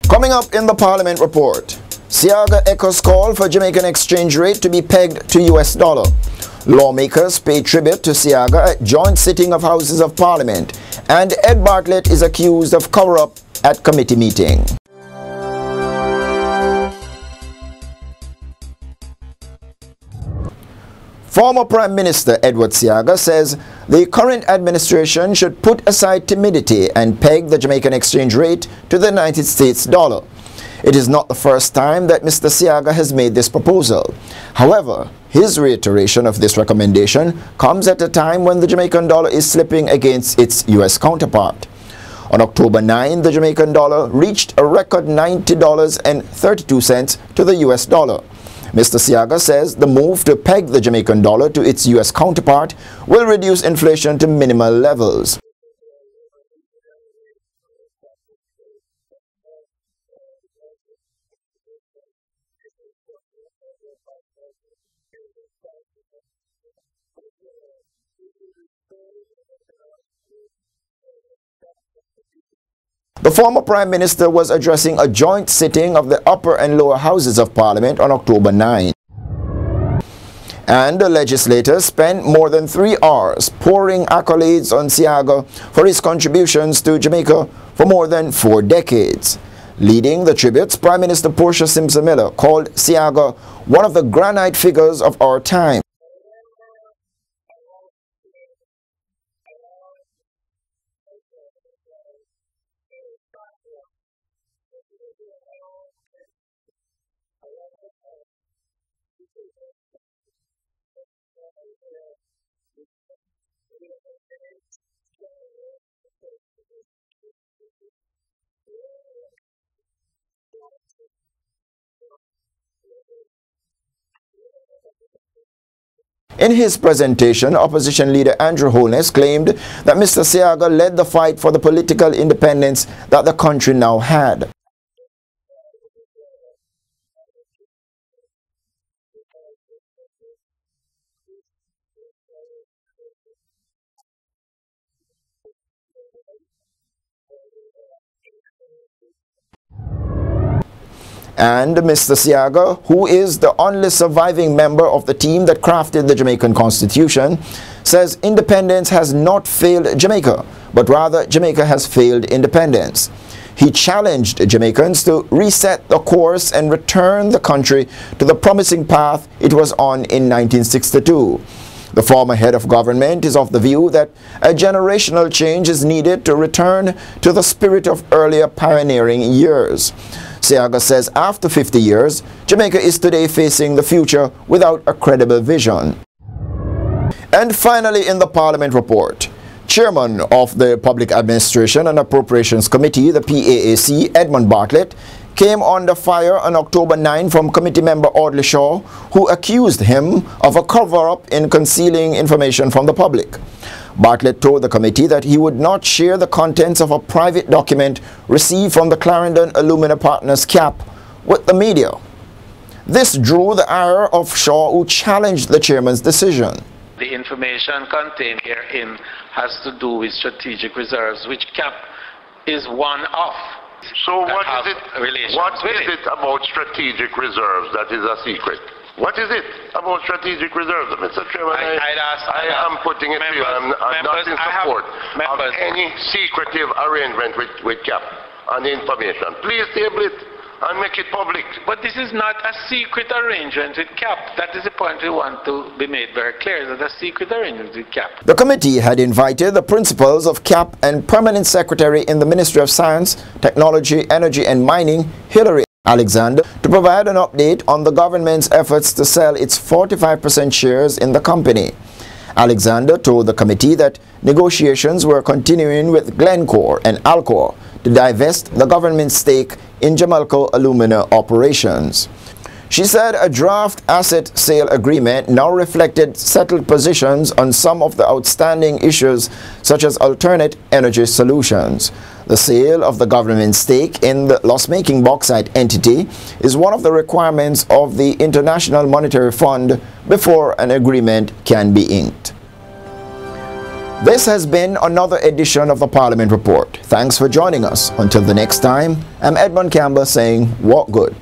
Coming up in the Parliament report, Seaga echoes call for Jamaican exchange rate to be pegged to US dollar. Lawmakers pay tribute to Seaga at joint sitting of Houses of Parliament, and Ed Bartlett is accused of cover-up at committee meeting. Former Prime Minister Edward Seaga says the current administration should put aside timidity and peg the Jamaican exchange rate to the United States dollar. It is not the first time that Mr. Seaga has made this proposal. However, his reiteration of this recommendation comes at a time when the Jamaican dollar is slipping against its US counterpart. On October 9, the Jamaican dollar reached a record $90.32 to the US dollar. Mr. Seaga says the move to peg the Jamaican dollar to its US counterpart will reduce inflation to minimal levels. The former Prime Minister was addressing a joint sitting of the upper and lower houses of Parliament on October 9. And the legislators spent more than 3 hours pouring accolades on Seaga for his contributions to Jamaica for more than 4 decades. Leading the tributes, Prime Minister Portia Simpson Miller called Seaga one of the granite figures of our time. In his presentation, opposition leader Andrew Holness claimed that Mr. Seaga led the fight for the political independence that the country now had. And Mr. Seaga, who is the only surviving member of the team that crafted the Jamaican Constitution, says independence has not failed Jamaica, but rather Jamaica has failed independence. He challenged Jamaicans to reset the course and return the country to the promising path it was on in 1962. The former head of government is of the view that a generational change is needed to return to the spirit of earlier pioneering years. Seaga says after 50 years, Jamaica is today facing the future without a credible vision. And finally, in the Parliament report, Chairman of the Public Administration and Appropriations Committee, the PAAC, Edmund Bartlett, came under fire on October 9 from committee member Audley Shaw, who accused him of a cover-up in concealing information from the public. Bartlett told the committee that he would not share the contents of a private document received from the Clarendon Alumina Partners CAP with the media. This drew the ire of Shaw, who challenged the chairman's decision. The information contained herein has to do with strategic reserves, which CAP is one of. So what is it about strategic reserves that is a secret? What is it about strategic reserves, Mr. Chairman? I am putting it to you. I'm not in support of any secretive arrangement with CAP on the information. Please table it and make it public. But this is not a secret arrangement with CAP. That is the point we want to be made very clear, that a secret arrangement with CAP. The committee had invited the principals of CAP and Permanent Secretary in the Ministry of Science, Technology, Energy and Mining, Hilary Alexander, to provide an update on the government's efforts to sell its 45% shares in the company. Alexander told the committee that negotiations were continuing with Glencore and Alcor to divest the government's stake in Jamalco alumina operations. She said a draft asset sale agreement now reflected settled positions on some of the outstanding issues, such as alternate energy solutions. The sale of the government's stake in the loss-making bauxite entity is one of the requirements of the International Monetary Fund before an agreement can be inked. This has been another edition of the Parliament Report. Thanks for joining us. Until the next time, I'm Edmund Campbell saying, walk good.